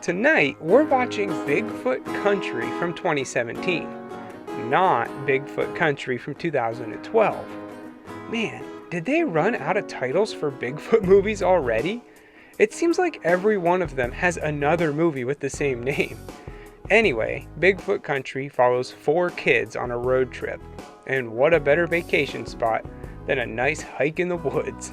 Tonight, we're watching Bigfoot Country from 2017, not Bigfoot Country from 2012. Man, did they run out of titles for Bigfoot movies already? It seems like every one of them has another movie with the same name. Anyway, Bigfoot Country follows 4 kids on a road trip, and what a better vacation spot than a nice hike in the woods.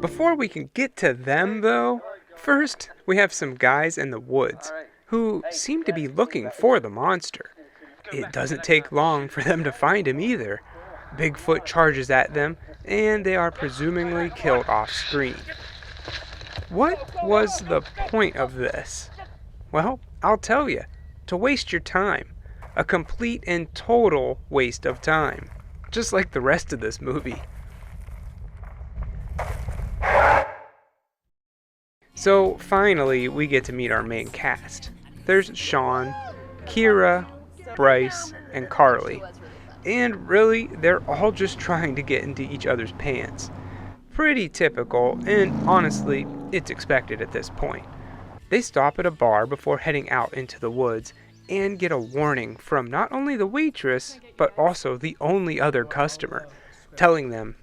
Before we can get to them, though, first we have some guys in the woods who seem to be looking for the monster. It doesn't take long for them to find him either. Bigfoot charges at them, and they are presumably killed off screen. What was the point of this? Well, I'll tell you. To waste your time. A complete and total waste of time. Just like the rest of this movie. So finally, we get to meet our main cast. There's Sean, Kira, Bryce, and Carly. And really, they're all just trying to get into each other's pants. Pretty typical, and honestly, it's expected at this point. They stop at a bar before heading out into the woods and get a warning from not only the waitress, but also the only other customer, telling them,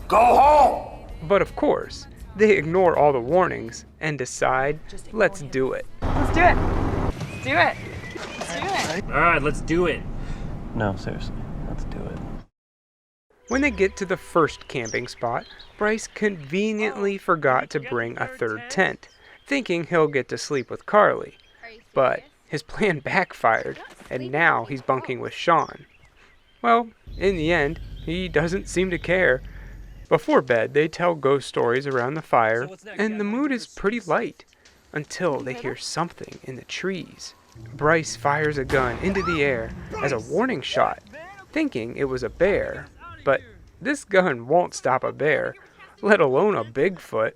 "Go home!" But of course, they ignore all the warnings and decide, let's do it. Let's do it. Let's do it. Let's do it. All right, let's do it. No, seriously, let's do it. When they get to the first camping spot, Bryce conveniently forgot to bring a third tent, thinking he'll get to sleep with Carly. But his plan backfired, and now he's bunking with Sean. Well, in the end, he doesn't seem to care. Before bed, they tell ghost stories around the fire, and the mood is pretty light, until they hear something in the trees. Bryce fires a gun into the air as a warning shot, thinking it was a bear, but this gun won't stop a bear, let alone a Bigfoot.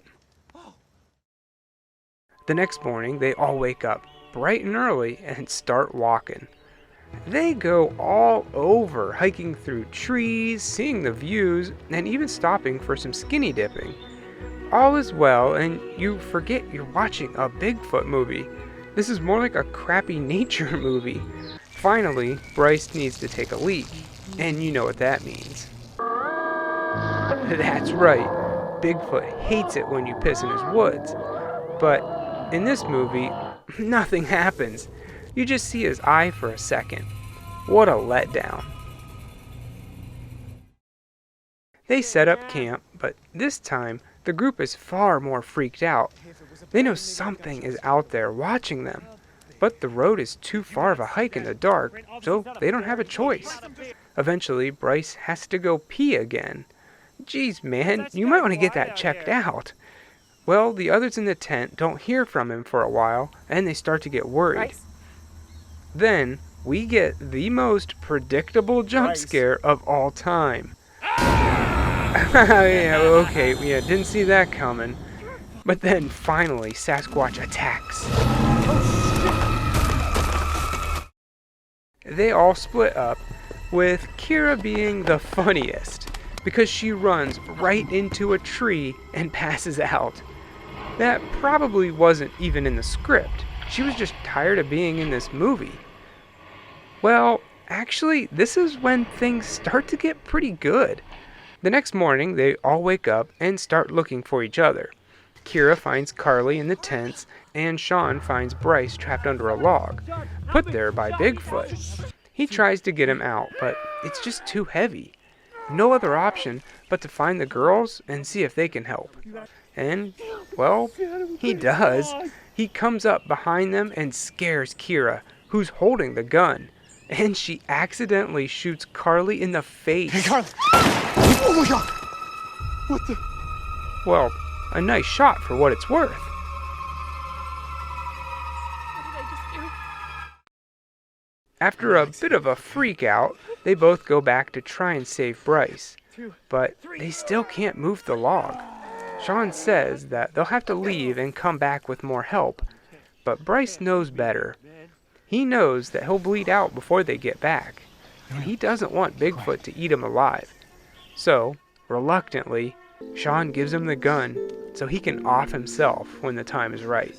The next morning, they all wake up bright and early and start walking. They go all over, hiking through trees, seeing the views, and even stopping for some skinny dipping. All is well, and you forget you're watching a Bigfoot movie. This is more like a crappy nature movie. Finally, Bryce needs to take a leak, and you know what that means. That's right, Bigfoot hates it when you piss in his woods. But in this movie, nothing happens. You just see his eye for a second. What a letdown. They set up camp, but this time the group is far more freaked out. They know something is out there watching them, but the road is too far of a hike in the dark, so they don't have a choice. Eventually, Bryce has to go pee again. Geez, man, you might want to get that checked out. Well, the others in the tent don't hear from him for a while, and they start to get worried. Then, we get the most predictable jump scare of all time. Didn't see that coming. But then, finally, Sasquatch Attacks. They all split up, with Kira being the funniest, because she runs right into a tree and passes out. That probably wasn't even in the script. She was just tired of being in this movie. Well, actually, this is when things start to get pretty good. The next morning, they all wake up and start looking for each other. Kira finds Carly in the tents, and Sean finds Bryce trapped under a log, put there by Bigfoot. He tries to get him out, but it's just too heavy. No other option but to find the girls and see if they can help. And, well, he does. He comes up behind them and scares Kira, who's holding the gun. And she accidentally shoots Carly in the face. Hey, Carly! Oh my God! What the? Well, a nice shot for what it's worth. What did I just do? After a bit of a freak out, they both go back to try and save Bryce. But they still can't move the log. Sean says that they'll have to leave and come back with more help. But Bryce knows better. He knows that he'll bleed out before they get back, and he doesn't want Bigfoot to eat him alive. So, reluctantly, Sean gives him the gun so he can off himself when the time is right.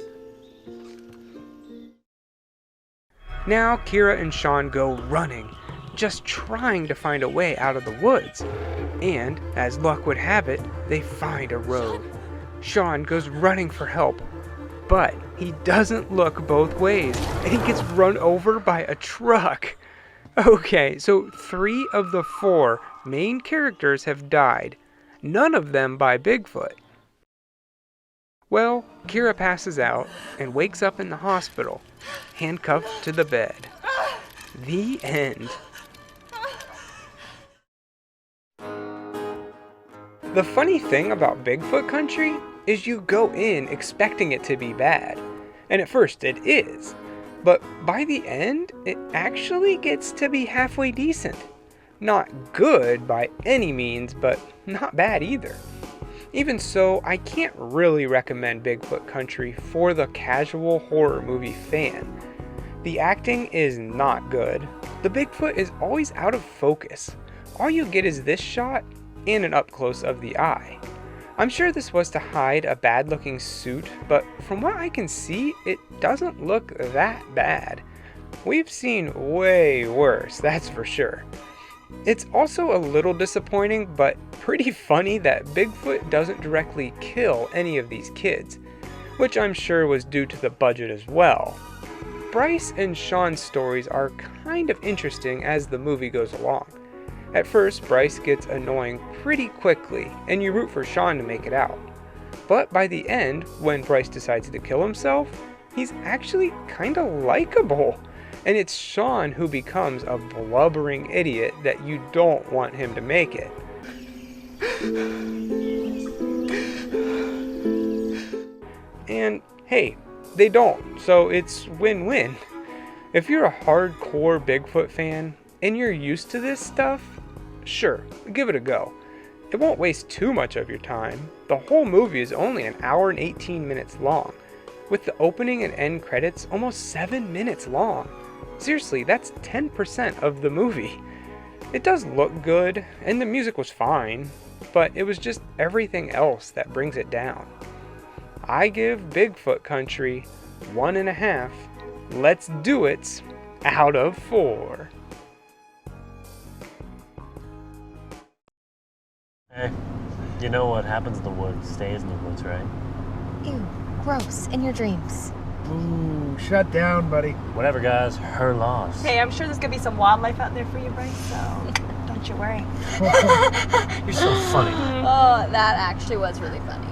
Now Kira and Sean go running, just trying to find a way out of the woods. And, as luck would have it, they find a road. Sean goes running for help, but he doesn't look both ways, and he gets run over by a truck. Okay, so 3 of the 4 main characters have died, none of them by Bigfoot. Well, Kira passes out and wakes up in the hospital, handcuffed to the bed. The end. The funny thing about Bigfoot Country is you go in expecting it to be bad, and at first it is, but by the end it actually gets to be halfway decent. Not good by any means, but not bad either. Even so, I can't really recommend Bigfoot Country for the casual horror movie fan. The acting is not good. The Bigfoot is always out of focus. All you get is this shot and an up-close of the eye. I'm sure this was to hide a bad-looking suit, but from what I can see, it doesn't look that bad. We've seen way worse, that's for sure. It's also a little disappointing, but pretty funny that Bigfoot doesn't directly kill any of these kids, which I'm sure was due to the budget as well. Bryce and Sean's stories are kind of interesting as the movie goes along. At first, Bryce gets annoying pretty quickly, and you root for Sean to make it out. But by the end, when Bryce decides to kill himself, he's actually kinda likable. And it's Sean who becomes a blubbering idiot that you don't want him to make it. And hey, they don't, so it's win-win. If you're a hardcore Bigfoot fan, and you're used to this stuff, sure, give it a go. It won't waste too much of your time. The whole movie is only an hour and 18 minutes long, with the opening and end credits almost 7 minutes long. Seriously, that's 10% of the movie. It does look good, and the music was fine, but it was just everything else that brings it down. I give Bigfoot Country 1.5 let's do it's out of 4. Hey, you know what happens in the woods stays in the woods, right? Ew, gross. In your dreams. Ooh, shut down, buddy. Whatever, guys, her loss. Hey, I'm sure there's gonna be some wildlife out there for you, Bryce, so don't you worry. You're so funny. Oh, that actually was really funny.